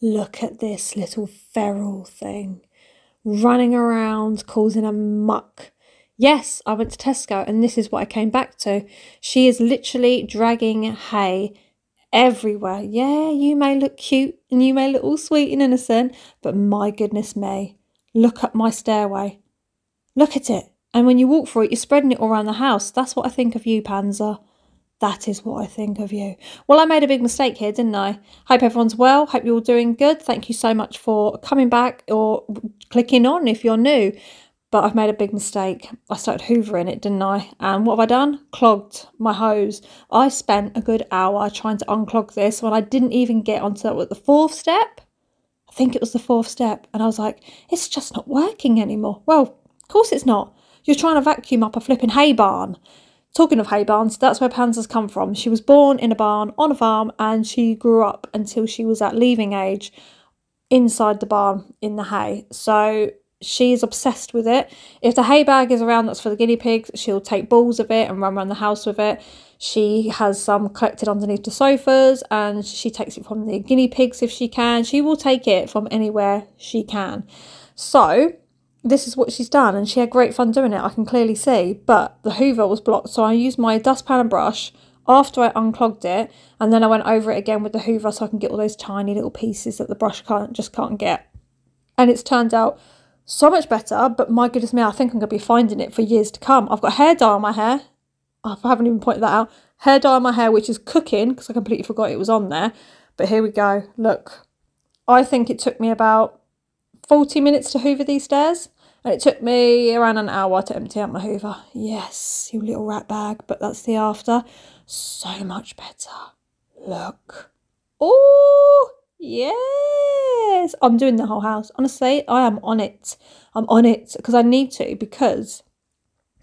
Look at this little feral thing running around causing a muck. Yes, I went to Tesco and this is what I came back to. She is literally dragging hay everywhere. Yeah, you may look cute and you may look all sweet and innocent, but my goodness me, look at my stairway. Look at it. And when you walk through it, you're spreading it all around the house. That's what I think of you, Panzer. That is what I think of you. Well, I made a big mistake here, didn't I? Hope everyone's well. Hope you're all doing good. Thank you so much for coming back or clicking on if you're new. But I've made a big mistake. I started hoovering it, didn't I? And what have I done? Clogged my hose. I spent a good hour trying to unclog this when I didn't even get onto the fourth step. I think it was the fourth step. And I was like, it's just not working anymore. Well, of course it's not. You're trying to vacuum up a flipping hay barn. Talking of hay barns, that's where Panzer's come from. She was born in a barn on a farm and she grew up until she was at leaving age inside the barn in the hay. So she's obsessed with it. If the hay bag is around that's for the guinea pigs, she'll take balls of it and run around the house with it. She has some collected underneath the sofas and she takes it from the guinea pigs if she can. She will take it from anywhere she can. So this is what she's done and she had great fun doing it, I can clearly see, but the hoover was blocked, so I used my dustpan and brush after I unclogged it, and then I went over it again with the hoover so I can get all those tiny little pieces that the brush can't get. And it's turned out so much better, but my goodness me, I think I'm going to be finding it for years to come. I've got hair dye on my hair. I haven't even pointed that out. Hair dye on my hair, which is cooking because I completely forgot it was on there. But here we go. Look, I think it took me about 40 minutes to hoover these stairs, and it took me around an hour to empty out my hoover. Yes, you little rat bag, but that's the after. So much better. Look. Oh, yes. I'm doing the whole house. Honestly, I am on it. I'm on it because I need to, because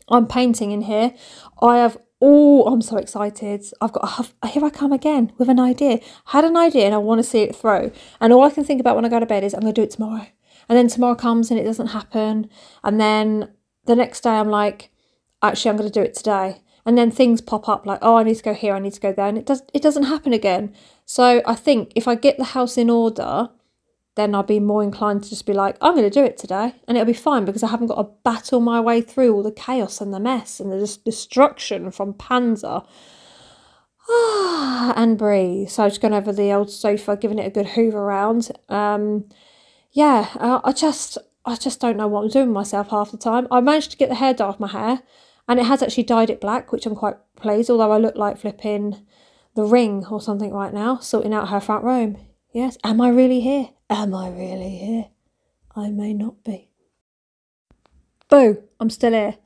I'm painting in here. I'm so excited. Here I come again with an idea. Had an idea and I want to see it through. And all I can think about when I go to bed is I'm going to do it tomorrow. And then tomorrow comes and it doesn't happen. And then the next day I'm like, actually, I'm going to do it today. And then things pop up like, oh, I need to go here, I need to go there. And it doesn't happen again. So I think if I get the house in order, then I'll be more inclined to just be like, I'm going to do it today. And it'll be fine because I haven't got to battle my way through all the chaos and the mess and the destruction from Panzer. And breathe. So I'm just going over the old sofa, giving it a good hoover around. I just don't know what I'm doing with myself half the time. I managed to get the hair dye off my hair and it has actually dyed it black, which I'm quite pleased, although I look like flipping The Ring or something right now, sorting out her front room. Yes, am I really here? Am I really here? I may not be. Boo, I'm still here.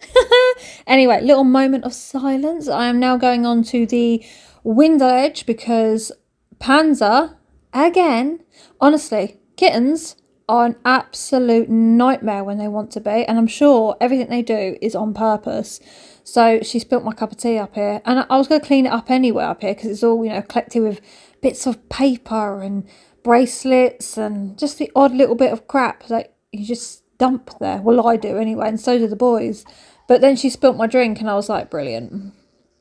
Anyway, little moment of silence. I am now going on to the window edge because Panzer, again, honestly, kittens are an absolute nightmare when they want to be, and I'm sure everything they do is on purpose. So she spilt my cup of tea up here, and I was going to clean it up anyway up here because it's all, collected with bits of paper and bracelets and just the odd little bit of crap that you just dump there. Well, I do anyway, and so do the boys. But then she spilt my drink and I was like, brilliant.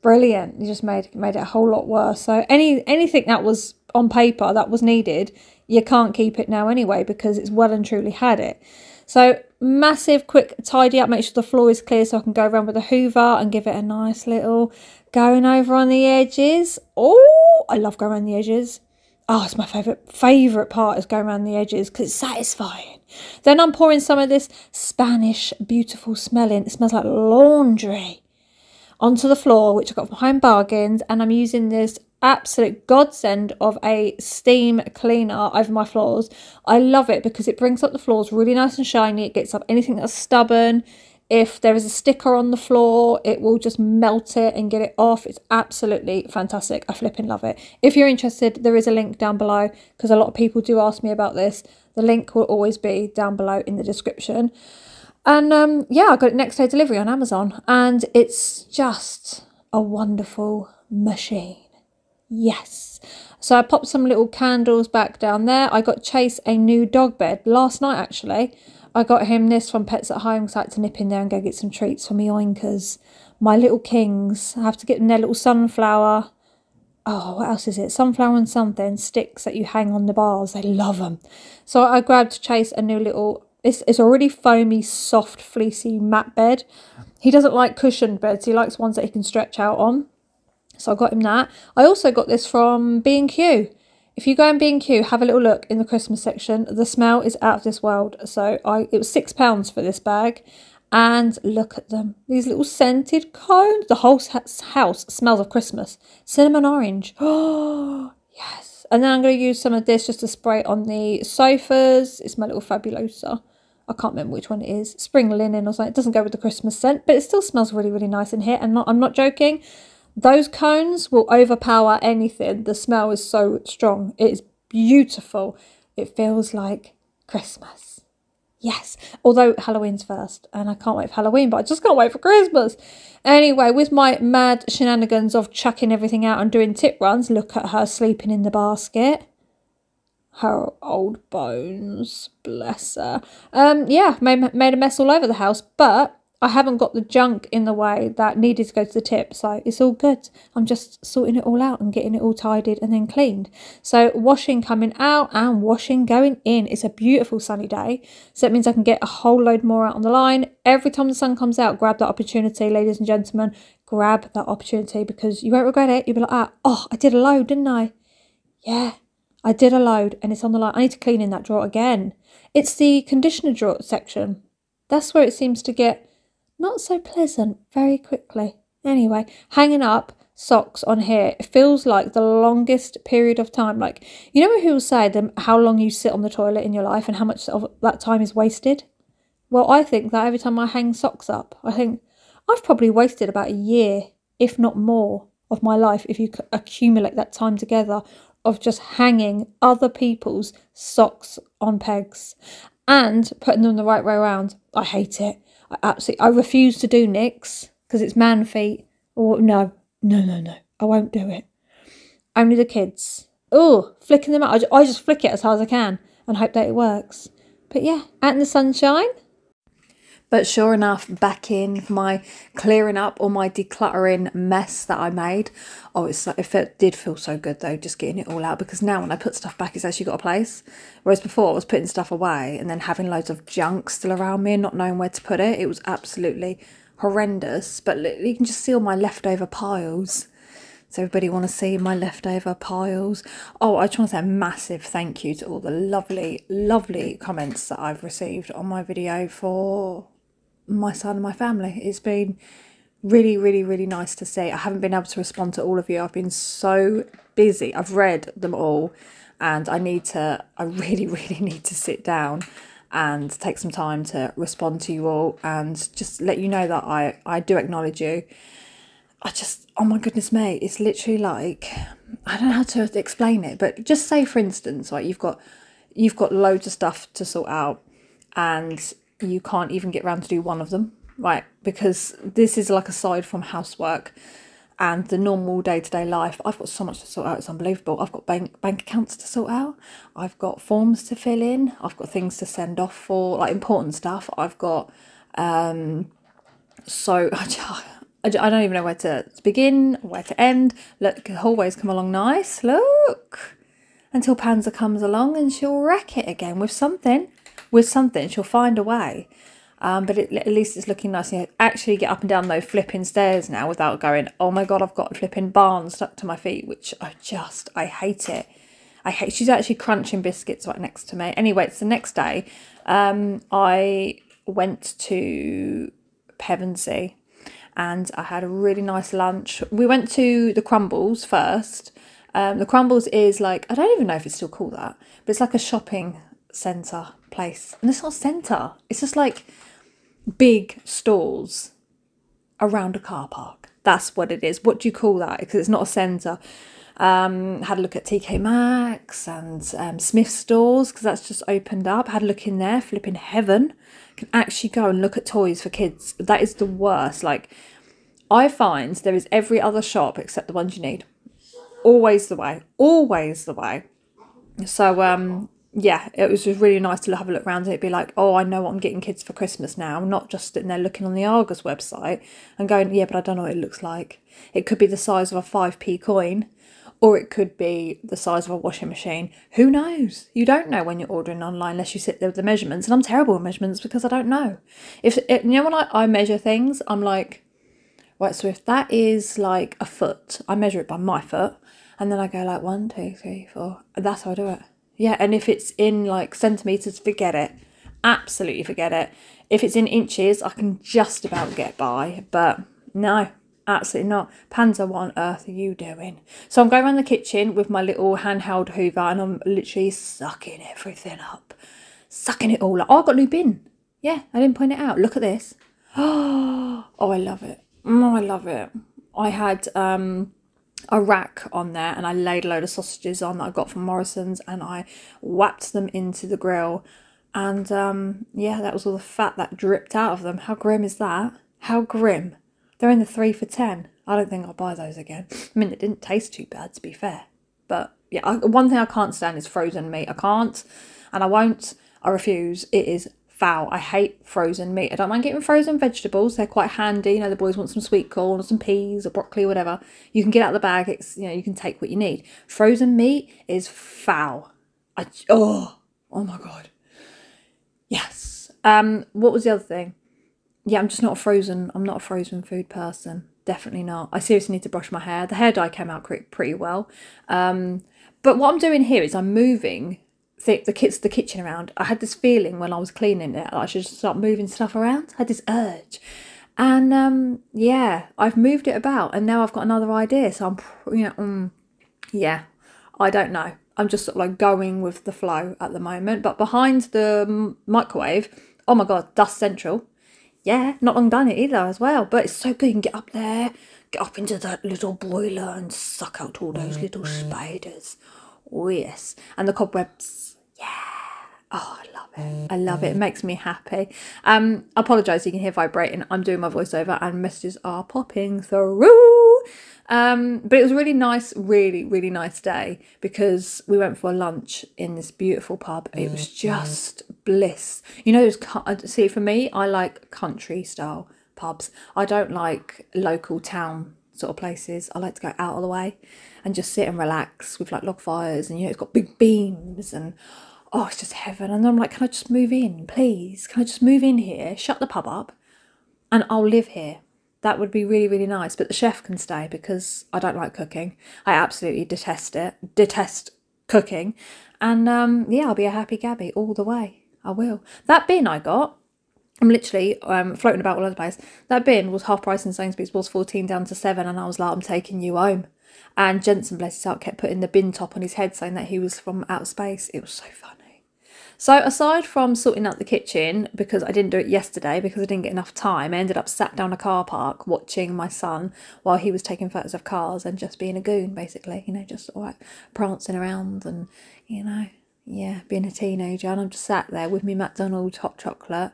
You just made it a whole lot worse. So anything that was on paper that was needed, you can't keep it now anyway because it's well and truly had it. So massive quick tidy up, make sure the floor is clear so I can go around with a hoover and give it a nice little going over on the edges. Oh, I love going around the edges. Oh, it's my favourite part is going around the edges because it's satisfying. Then I'm pouring some of this Spanish beautiful smelling, it smells like laundry, onto the floor, which I got from Home Bargains, and I'm using this absolute godsend of a steam cleaner over my floors. I love it because it brings up the floors really nice and shiny. It gets up anything that's stubborn. If there is a sticker on the floor, it will just melt it and get it off. It's absolutely fantastic. I flipping love it. If you're interested, there is a link down below because a lot of people do ask me about this. The link will always be down below in the description. And I got it next day delivery on Amazon, and it's just a wonderful machine. Yes. So I popped some little candles back down there. I got Chase a new dog bed last night, actually. I got him this from Pets at Home because I had to nip in there and go get some treats for me oinkers. My little kings. I have to get them their little sunflower oh, what else is it? Sunflower and something sticks that you hang on the bars. They love them. So I grabbed Chase a new little, it's already foamy, soft, fleecy mat bed. He doesn't like cushioned beds. He likes ones that he can stretch out on. So I got him that. I also got this from B&Q. If you go in B&Q, have a little look in the Christmas section. The smell is out of this world. So it was £6 for this bag. And look at them. These little scented cones. The whole house smells of Christmas. Cinnamon orange. Oh, yes. And then I'm going to use some of this just to spray it on the sofas. It's my little Fabulosa. I can't remember which one it is. Spring linen or something. It doesn't go with the Christmas scent, but it still smells really, really nice in here. And I'm not joking. Those cones will overpower anything. The smell is so strong. It is beautiful. It feels like Christmas. Yes. Although Halloween's first. And I can't wait for Halloween, but I just can't wait for Christmas. Anyway, with my mad shenanigans of chucking everything out and doing tip runs, look at her sleeping in the basket. Her old bones. Bless her. Yeah, made a mess all over the house, but I haven't got the junk in the way that needed to go to the tip, so it's all good. I'm just sorting it all out and getting it all tidied and then cleaned. So washing coming out and washing going in. It's a beautiful sunny day, so that means I can get a whole load more out on the line. Every time the sun comes out, grab that opportunity, ladies and gentlemen. Grab that opportunity because you won't regret it. You'll be like, oh, I did a load, didn't I? Yeah, I did a load and it's on the line. I need to clean in that drawer again. It's the conditioner drawer section. That's where it seems to get not so pleasant very quickly. Anyway, hanging up socks on here, it feels like the longest period of time. Like, you know when people say how long you sit on the toilet in your life and how much of that time is wasted? Well, I think that every time I hang socks up, I think I've probably wasted about a year, if not more, of my life if you accumulate that time together of just hanging other people's socks on pegs and putting them the right way around. I hate it. I refuse to do nicks because it's man feet. Or no. I won't do it. Only the kids. Oh, flicking them out. I just flick it as hard as I can and hope that it works. But yeah, out in the sunshine. But sure enough, back in for my clearing up or my decluttering mess that I made. Oh, it did feel so good though, just getting it all out. Because now when I put stuff back, it's actually got a place. Whereas before I was putting stuff away and then having loads of junk still around me and not knowing where to put it. It was absolutely horrendous. But you can just see all my leftover piles. Does everybody want to see my leftover piles? Oh, I just want to say a massive thank you to all the lovely, lovely comments that I've received on my video for my son and my family. It's been really, really, really nice to see. I haven't been able to respond to all of you. I've been so busy. I've read them all and I really, really need to sit down and take some time to respond to you all and just let you know that I do acknowledge you. Oh my goodness me, it's literally like, I don't know how to explain it, but just say for instance, like you've got loads of stuff to sort out and you can't even get around to do one of them, right? Because this is like aside from housework and the normal day-to-day life. I've got so much to sort out, it's unbelievable. I've got bank accounts to sort out. I've got forms to fill in. I've got things to send off for, like important stuff. I've got, so I don't even know where to begin, where to end. Look, the hallways come along nice. Look. Until Panza comes along and she'll wreck it again with something. She'll find a way. But at least it's looking nice. You actually get up and down those flipping stairs now without going, oh my God, I've got a flipping barn stuck to my feet, which I hate it. She's actually crunching biscuits right next to me. Anyway, it's the next day. I went to Pevensey and I had a really nice lunch. We went to the Crumbles first. The Crumbles is like, I don't even know if it's still called that, but it's like a shopping centre place. And it's not a centre. It's just like big stalls around a car park. That's what it is. What do you call that? Because it's not a centre. Had a look at TK Maxx and Smith stores because that's just opened up. Had a look in there, flipping heaven. Can actually go and look at toys for kids. That is the worst. Like, I find there is every other shop except the ones you need. Always the way. Always the way. So, yeah, it was just really nice to have a look around and it'd be like, oh, I know what I'm getting kids for Christmas now. Not just sitting there looking on the Argos website and going, yeah, but I don't know what it looks like. It could be the size of a 5p coin. or it could be the size of a washing machine. Who knows? You don't know when you're ordering online unless you sit there with the measurements, and I'm terrible with measurements because I don't know. You know, when I measure things, I'm like, right, so if that is like a foot, I measure it by my foot, and then I go like 1, 2, 3, 4. That's how I do it. Yeah, and if it's in like centimetres, forget it. Absolutely forget it. If it's in inches, I can just about get by, but no, absolutely not. Panzer, what on earth are you doing? So I'm going around the kitchen with my little handheld hoover, and I'm literally sucking everything up. Sucking it all up. Oh, I got a new bin. Yeah, I didn't point it out. Look at this. Oh, I love it. Oh, I love it. I had a rack on there, and I laid a load of sausages on that I got from Morrison's, and I whapped them into the grill, and yeah, that was all the fat that dripped out of them. How grim is that? How grim. They're in the 3 for 10. I don't think I'll buy those again. I mean, it didn't taste too bad, to be fair, but yeah, one thing I can't stand is frozen meat. I can't, and I won't. I refuse. It is foul. I hate frozen meat. I don't mind getting frozen vegetables. They're quite handy. You know, the boys want some sweet corn or some peas or broccoli or whatever. You can get out of the bag. It's, you know, you can take what you need. Frozen meat is foul. Oh my God. Yes. What was the other thing? Yeah, I'm not a frozen food person. Definitely not. I seriously need to brush my hair. The hair dye came out pretty well. But what I'm doing here is I'm moving the kitchen around. I had this feeling when I was cleaning it that I should start moving stuff around. I had this urge, and yeah, I've moved it about, and now I've got another idea. So yeah, I don't know. I'm just sort of like going with the flow at the moment. But behind the microwave, oh my God, dust central. Yeah, not long done it either as well. But it's so good. You can get up there, get up into that little boiler and suck out all those little spiders. Oh yes, and the cobwebs. Yeah. Oh, I love it. I love it. It makes me happy. I apologise, you can hear vibrating. I'm doing my voiceover and messages are popping through. But it was a really nice, really nice day because we went for lunch in this beautiful pub. It was just bliss. You know, see, for me, I like country style pubs. I don't like local town sort of places. I like to go out of the way and just sit and relax with like log fires, and you know, it's got big beams, and oh, it's just heaven. And I'm like, can I just move in, please? Can I just move in here, shut the pub up, and I'll live here? That would be really nice. But the chef can stay because I don't like cooking. I absolutely detest it. Detest cooking. And yeah, I'll be a happy Gabby all the way. I will. That bin I got, I'm literally floating about all over the place. That bin was half price in Sainsbury's, was 14 down to 7, and I was like, I'm taking you home. And Jensen, bless his heart, kept putting the bin top on his head, saying that he was from outer space. It was so funny. So aside from sorting out the kitchen, because I didn't do it yesterday because I didn't get enough time, I ended up sat down a car park watching my son while he was taking photos of cars and just being a goon, basically, you know, just all right, prancing around and, you know, yeah, being a teenager. And I'm just sat there with me McDonald's hot chocolate,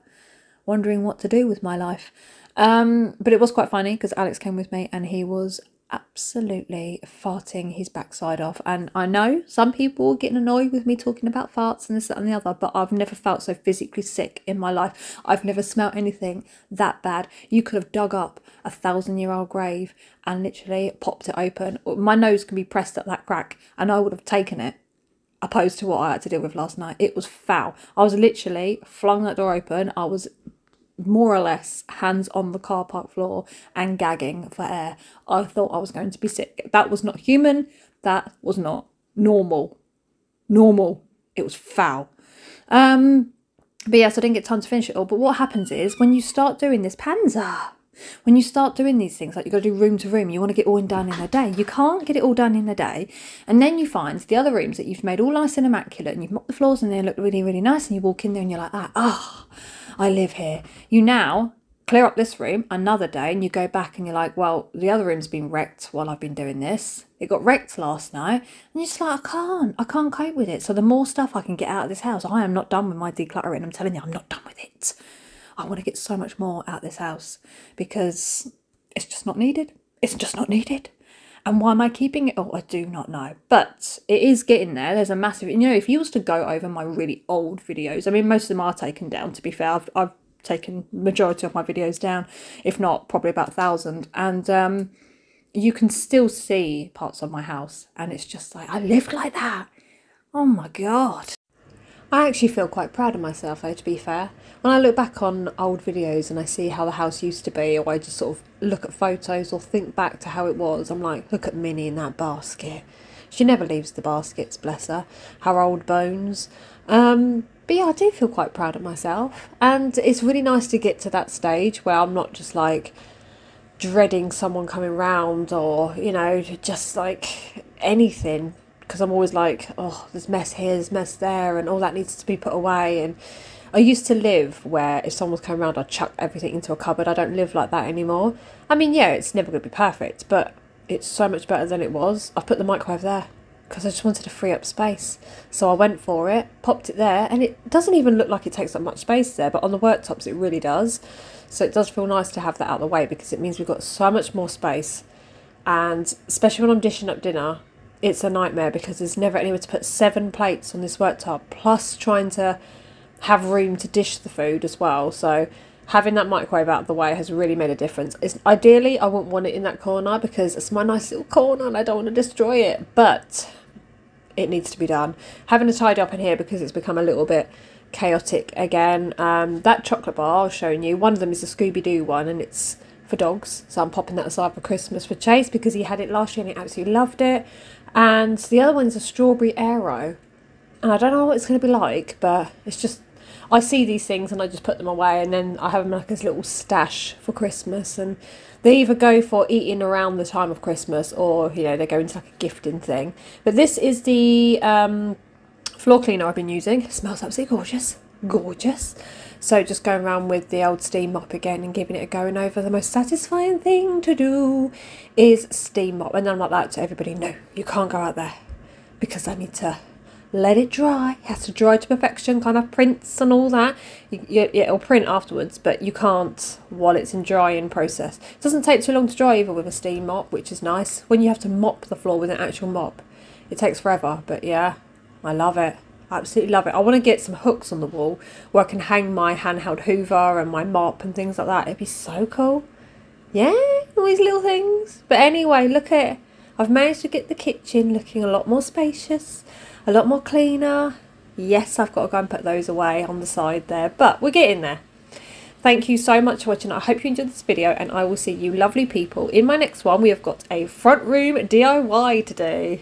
wondering what to do with my life. But it was quite funny because Alex came with me and he was absolutely farting his backside off. And I know some people are getting annoyed with me talking about farts and this, that and the other, but I've never felt so physically sick in my life. I've never smelt anything that bad. You could have dug up a 1,000-year-old grave and literally popped it open. My nose can be pressed at that crack and I would have taken it, opposed to what I had to deal with last night. It was foul. I was literally flung that door open. I was more or less hands on the car park floor and gagging for air. I thought I was going to be sick. That was not human. That was not normal. It was foul. But yes, I didn't get time to finish it all. But what happens is when you start doing this Panzer, when you start doing these things, like you've got to do room to room, you want to get all done in a day. You can't get it all done in a day. And then you find the other rooms that you've made all nice and immaculate and you've mopped the floors and they look really nice, and you walk in there and you're like, I live here. You now clear up this room another day and you go back and you're like, well, the other room's been wrecked while I've been doing this. It got wrecked last night. And you're just like, I can't cope with it. So the more stuff I can get out of this house, I am not done with my decluttering. I'm telling you, I'm not done with it. I want to get so much more out of this house because it's just not needed. It's just not needed. And why am I keeping it? Oh, I do not know. But it is getting there. There's a massive, you know, if you was to go over my really old videos, I mean, most of them are taken down, to be fair. I've taken majority of my videos down, if not probably about 1,000. And you can still see parts of my house, and it's just like, I lived like that. Oh my God. I actually feel quite proud of myself though, to be fair. When I look back on old videos and I see how the house used to be, or I just sort of look at photos or think back to how it was, I'm like, look at Minnie in that basket. She never leaves the baskets, bless her. Her old bones. But yeah, I do feel quite proud of myself. And it's really nice to get to that stage where I'm not just like dreading someone coming round, or, you know, just like anything. Because I'm always like, oh, there's mess here, there's mess there, and all that needs to be put away. And I used to live where if someone's coming around, I'd chuck everything into a cupboard. I don't live like that anymore. I mean, yeah, it's never going to be perfect, but it's so much better than it was. I put the microwave there because I just wanted to free up space. So I went for it, popped it there, and it doesn't even look like it takes up much space there, but on the worktops it really does. So it does feel nice to have that out of the way, because it means we've got so much more space. And especially when I'm dishing up dinner, it's a nightmare because there's never anywhere to put 7 plates on this worktop, plus trying to have room to dish the food as well. So having that microwave out of the way has really made a difference. Ideally, I wouldn't want it in that corner because it's my nice little corner and I don't want to destroy it, but it needs to be done. Having to tidy up in here because it's become a little bit chaotic again. That chocolate bar I was showing you, one of them is a Scooby-Doo one, and it's for dogs, so I'm popping that aside for Christmas for Chase because he had it last year and he absolutely loved it. And the other one's a strawberry Aero, and I don't know what it's going to be like, but it's just, I see these things and I just put them away, and then I have them like as little stash for Christmas. And they either go for eating around the time of Christmas, or, you know, they go into like a gifting thing. But this is the floor cleaner I've been using. It smells absolutely gorgeous. Gorgeous. So just going around with the old steam mop again and giving it a going over. The most satisfying thing to do is steam mop. And then I'm like that to everybody, no, you can't go out there because I need to let it dry. It has to dry to perfection, kind of prints and all that. It'll print afterwards, but you can't while it's in drying process. It doesn't take too long to dry either with a steam mop, which is nice. When you have to mop the floor with an actual mop, it takes forever, but yeah, I love it. Absolutely love it. I want to get some hooks on the wall where I can hang my handheld hoover and my mop and things like that. It'd be so cool. Yeah, all these little things. But anyway, look at it. I've managed to get the kitchen looking a lot more spacious, a lot more cleaner. Yes, I've got to go and put those away on the side there, but we're getting there. Thank you so much for watching. I hope you enjoyed this video, and I will see you lovely people in my next one. We have got a front room DIY to do.